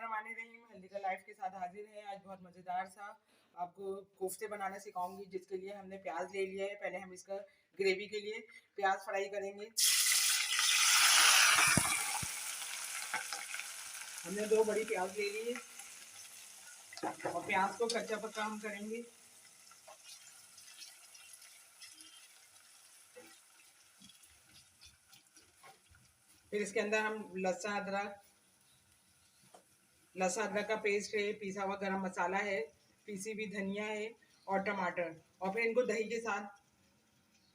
बिस्मिल्लाहिर्रहमानिर्रहीम। हल्दी का लाइफ के साथ हाजिर है। आज बहुत मज़ेदार सा आपको कोफ्ते बनाना सिखाऊंगी, जिसके लिए हमने प्याज ले लिया है। पहले हम इसका ग्रेवी के लिए प्याज फ्राई करेंगे। हमने 2 बड़ी प्याज ले ली है और प्याज को कच्चा पक्का हम करेंगे। फिर इसके अंदर हम लहसुन अदरक का पेस्ट है, पिसा हुआ गरम मसाला है, पीसी हुई धनिया है और टमाटर, और फिर इनको दही के साथ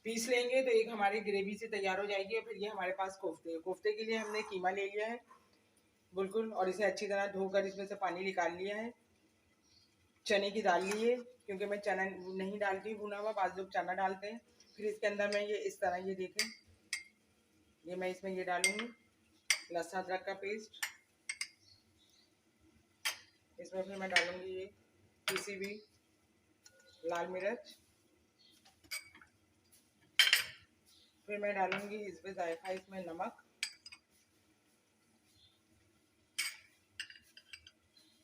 पीस लेंगे तो एक हमारी ग्रेवी से तैयार हो जाएगी। और फिर ये हमारे पास कोफ्ते के लिए हमने कीमा ले लिया है बिल्कुल, और इसे अच्छी तरह धोकर इसमें से पानी निकाल लिया है। चने की दाल ली है, क्योंकि मैं चना नहीं डालती भुना हुआ, बाद लोग चना डालते हैं। फिर इसके अंदर मैं ये इस तरह, ये देखें, ये मैं इसमें ये डालूंगी लहसुन अदरक का पेस्ट। इसमें फिर मैं डालूंगी ये पीसी हुई लाल मिर्च। फिर मैं डालूंगी इसमें जायका, इसमें नमक।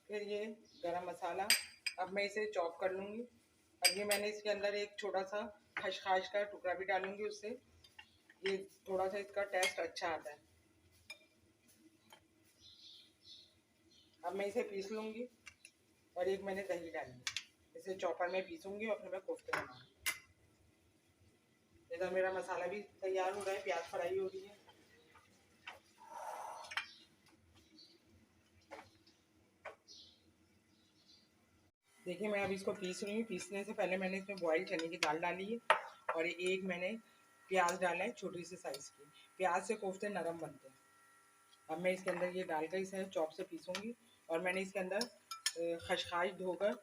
फिर ये गरम मसाला। अब मैं इसे चॉप कर लूँगी। अब ये मैंने इसके अंदर एक छोटा सा खसखस का टुकड़ा भी डालूंगी, उससे ये थोड़ा सा इसका टेस्ट अच्छा आता है। अब मैं इसे पीस लूँगी और एक मैंने दही डाली, इसे चॉपर में पीसूँगी और फिर मैं कोफ्ते बनाऊँगी। इधर मेरा मसाला भी तैयार हो रहा है, प्याज फ्राई हो रही है। देखिए मैं अभी इसको पीस रही हूँ। पीसने से पहले मैंने इसमें बॉयल चने की दाल डाली है और एक मैंने प्याज डाला है छोटी सी साइज़ की। प्याज से कोफ्ते नरम बनते हैं। अब मैं इसके अंदर ये डालकर इसे चॉप से पीसूँगी। और मैंने इसके अंदर खसखस धोकर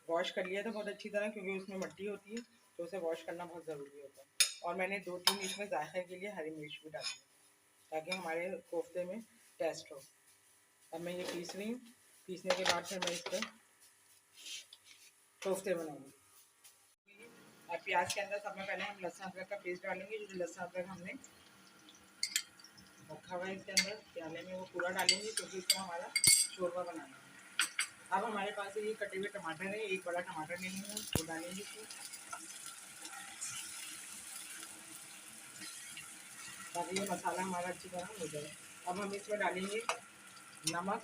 वॉश कर लिया था बहुत अच्छी तरह, क्योंकि उसमें मिट्टी होती है तो उसे वॉश करना बहुत ज़रूरी होता है। और मैंने 2-3 इसमें जायके के लिए हरी मिर्च भी डाली है, ताकि हमारे कोफ्ते में टेस्ट हो। अब मैं ये पीस रही हूँ। पीसने के बाद फिर मैं इस पर कोफ्ते बनाऊंगी। अब प्याज के अंदर सबसे पहले हम लहसुन अदरक का पेस्ट डालेंगे। जो लहसुन अदरक हमने रखा हुआ है इसके अंदर प्याले में, वो पूरा डालेंगे, क्योंकि इसको हमारा शोरबा बनाना है। अब हमारे पास ये कटे हुए टमाटर है, एक बड़ा टमाटर ले लेंगे, वो डालेंगे इसमें, ताकि ये मसाला हमारा अच्छी तरह हो जाए। अब हम इसमें डालेंगे नमक,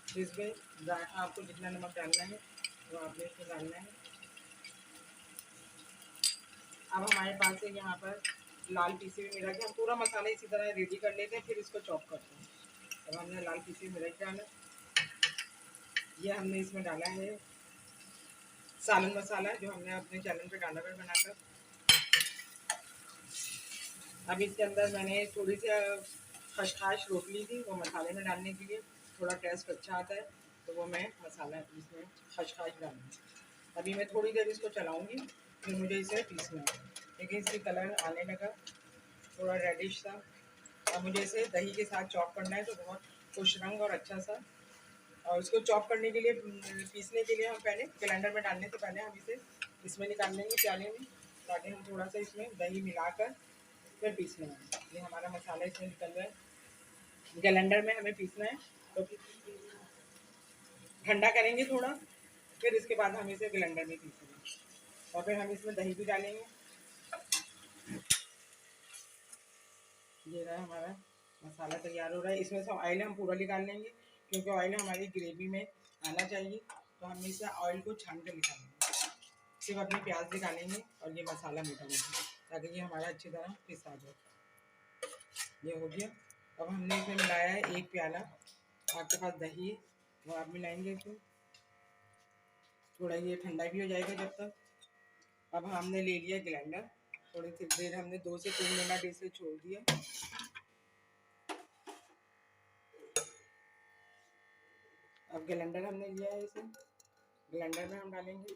जिसमें जायका आपको जितना नमक डालना है वो आपने इसमें डालना है। अब हमारे पास है यहाँ पर लाल पीसी हुई मिर्च। हम पूरा मसाला इसी तरह रेडी कर लेते हैं, फिर इसको चॉप करते हैं। अब हमने लाल पीसी हुई मिर्च डाला, ये हमने इसमें डाला है सालन मसाला, जो हमने अपने चैनल पे डाला है बनाकर। अब इसके अंदर मैंने थोड़ी सी खसखस रोक ली थी, वो मसाले में डालने के लिए थोड़ा टेस्ट अच्छा आता है, तो वो मैं मसाला इसमें खसखस डालूँगी। अभी मैं थोड़ी देर इसको चलाऊँगी, फिर मुझे इसे पीसना है। देखिए इससे कलर आने लगा थोड़ा रेडिश सा। अब मुझे इसे दही के साथ चॉप करना है, तो बहुत खुश रंग और अच्छा सा। और इसको चॉप करने के लिए, पीसने के लिए हम पहले ब्लेंडर में डालने से पहले हम इसे इसमें निकाल लेंगे प्याले में, ताकि हम थोड़ा सा इसमें दही मिलाकर फिर पीसना है। ये हमारा मसाला इसमें निकल रहा है। ब्लेंडर में हमें पीसना है, तो ठंडा करेंगे थोड़ा, फिर इसके बाद हम इसे ब्लेंडर में पीसेंगे। और फिर हम इसमें दही भी डालेंगे। ये रहा हमारा मसाला तैयार हो रहा है। इसमें से ऑयल हम पूरा निकाल लेंगे, क्योंकि ऑयल हमारी ग्रेवी में आना चाहिए, तो हम इसे ऑयल को छान कर निकालेंगे। सिर्फ अपने प्याज निकालेंगे और ये मसाला निकालेंगे, ताकि ये हमारा अच्छी तरह पिस आ जाए। ये हो गया। अब हमने इसमें मिलाया है 1 प्याला, आपके पास दही है वो आप मिलाएंगे इसमें, थोड़ा ये ठंडा भी हो जाएगा जब तक। अब हमने ले लिया ग्राइंडर, थोड़ी सी देर हमने 2 से 3 मिनट इसे छोड़ दिया। अब ग्राइंडर हमने लिया है, इसे ग्राइंडर में हम डालेंगे।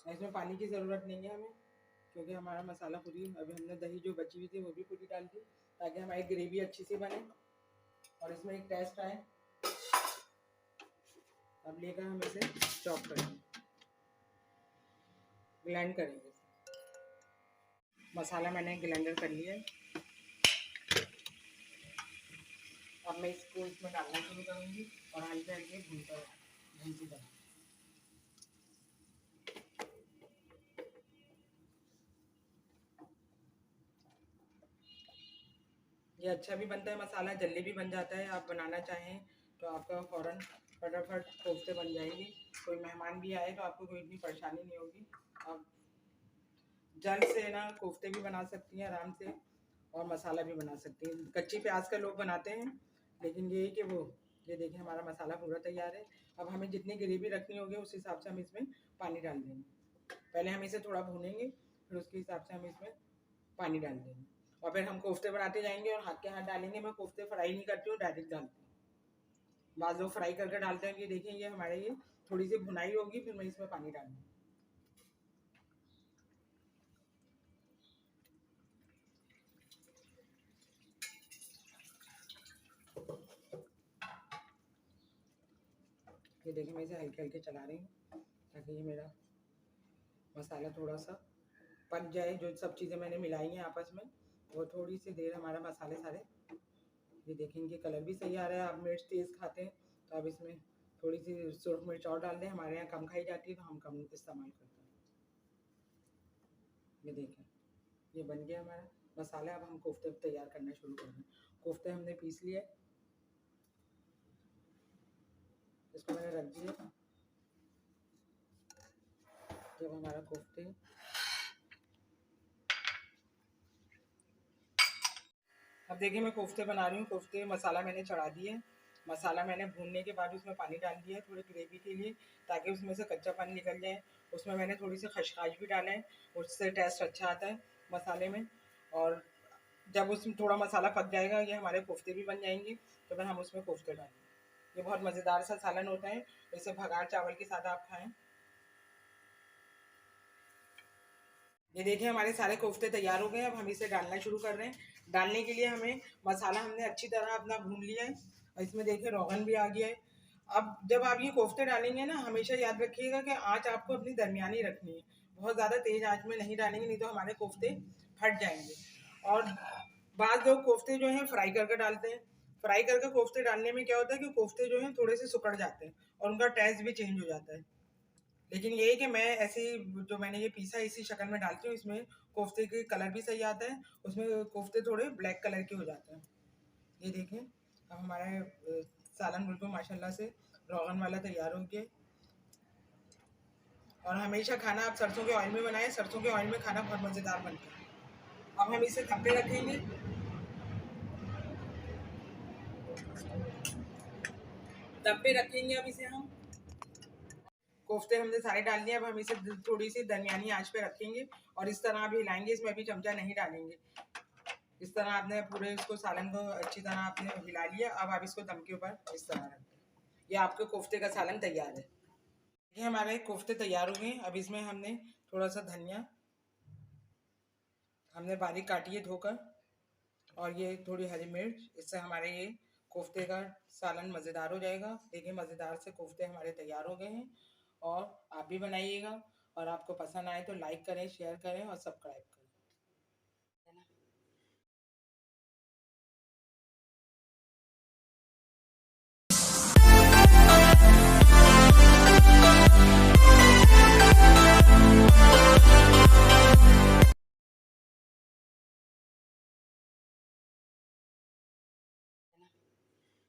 इसमें पानी की ज़रूरत नहीं है हमें, क्योंकि हमारा मसाला पूरी, अभी हमने दही जो बची हुई थी वो भी पूरी डाल दी, ताकि हमारी ग्रेवी अच्छी सी बने और इसमें एक टेस्ट आए। अब लेकर हम इसे चॉप करेंगे, ब्लेंड करेंगे। मसाला मैंने ग्राइंडर कर लिया है। अब मैं इसको इसमें डालना शुरू करूँगी और हल्के हल्के भूनती जाऊँगी। ये अच्छा भी बनता है मसाला, जल्दी भी बन जाता है। आप बनाना चाहें तो आपका फ़ौरन फटाफट कोफ्ते बन जाएंगे। कोई मेहमान भी आए तो आपको कोई इतनी परेशानी नहीं होगी। आप जल्द से ना कोफ्ते भी बना सकती हैं आराम से, और मसाला भी बना सकती हैं। कच्ची प्याज का लोग बनाते हैं, लेकिन ये है कि वो, ये देखिए हमारा मसाला पूरा तैयार है। अब हमें जितनी ग्रेवी रखनी होगी उस हिसाब से हम इसमें पानी डाल देंगे। पहले हम इसे थोड़ा भूनेंगे, फिर उसके हिसाब से हम इसमें पानी डाल देंगे, और फिर हम कोफ्ते बनाते जाएंगे और हाथ के हाथ डालेंगे। मैं कोफ्ते फ्राई नहीं करती हूँ, डायरेक्ट डालती हूँ। बाद लोग फ्राई करके डालते हैं। ये देखें, ये हमारे ये थोड़ी सी भुनाई होगी, फिर मैं इसमें पानी डालूंगी। ये देखिए, मैं इसे हल्के हल्के चला रही हूँ ताकि ये मेरा मसाला थोड़ा सा पक जाए। जो सब चीज़ें मैंने मिलाई हैं आपस में, वो थोड़ी सी देर हमारा मसाले सारे, ये देखेंगे कलर भी सही आ रहा है। आप मिर्च तेज़ खाते हैं तो आप इसमें थोड़ी सी सुरख मिर्च और डाल दें। हमारे यहाँ कम खाई जाती है तो हम कम इस्तेमाल करते हैं। ये देखें, ये बन गया हमारा मसाला। अब हम कोफ्ते तैयार करना शुरू कर दें। कोफ्ते हमने पीस लिए, इसको मैंने रख दिया। जब हमारा कोफ्ते, अब देखिए मैं कोफ्ते बना रही हूँ। कोफ्ते मसाला मैंने चढ़ा दिए। मसाला मैंने भूनने के बाद उसमें पानी डाल दिया है थोड़ी ग्रेवी के लिए, ताकि उसमें से कच्चा पानी निकल जाए। उसमें मैंने थोड़ी सी खसखस भी डाला है, उससे टेस्ट अच्छा आता है मसाले में। और जब उसमें थोड़ा मसाला पक जाएगा, ये हमारे कोफ्ते भी बन जाएंगे, तो फिर हम उसमें कोफ्ते डालेंगे। ये बहुत मज़ेदार सा सालन होता है, इसे भगार चावल के साथ आप खाएँ। ये देखिए हमारे सारे कोफ्ते तैयार हो गए। अब हम इसे डालना शुरू कर रहे हैं। डालने के लिए हमें मसाला हमने अच्छी तरह अपना भून लिया है, और इसमें देखिए रोगन भी आ गया है। अब जब आप ये कोफ्ते डालेंगे ना, हमेशा याद रखिएगा कि आँच आपको अपनी दरमियानी रखनी है। बहुत ज़्यादा तेज़ आँच में नहीं डालेंगे, नहीं तो हमारे कोफ्ते फट जाएंगे। और बाद लोग कोफ्ते जो हैं फ्राई करके डालते हैं। फ्राई करके कोफ्ते डालने में क्या होता है कि कोफ्ते जो हैं थोड़े से सिकुड़ जाते हैं और उनका टेस्ट भी चेंज हो जाता है। लेकिन ये है कि मैं ऐसे ही, जो मैंने ये पीसा इसी शक्ल में डालती हूँ। इसमें कोफ्ते के कलर भी सही आता है, उसमें कोफ्ते थोड़े ब्लैक कलर के हो जाते हैं। ये देखिए, अब हमारा सालन बिल्कुल माशाल्लाह से रोगन वाला तैयार हो गया। और हमेशा खाना आप सरसों के ऑयल में बनाएं। सरसों के ऑयल में खाना बहुत मज़ेदार बनता है। अब हम इसे दम पे रखेंगे। दम पे रखेंगे अब इसे हम। कोफ्ते हमने सारे डाल दिए। अब हम इसे थोड़ी सी दरमियानी आंच पे रखेंगे और इस तरह आप हिलाएंगे। इसमें अभी चमचा नहीं डालेंगे। इस तरह आपने पूरे इसको सालन को अच्छी तरह आपने हिला लिया। अब आप इसको दम के ऊपर इस तरह रख दें। ये आपके कोफ्ते का सालन तैयार है। ये हमारे कोफ्ते तैयार हो गए। अब इसमें हमने थोड़ा सा धनिया हमने बारीक काटी है धोकर, और ये थोड़ी हरी मिर्च। इससे हमारे ये कोफ्ते का सालन मज़ेदार हो जाएगा। देखिए मज़ेदार से कोफ्ते हमारे तैयार हो गए हैं, और आप भी बनाइएगा। और आपको पसंद आए तो लाइक करें, शेयर करें और सब्सक्राइब करें।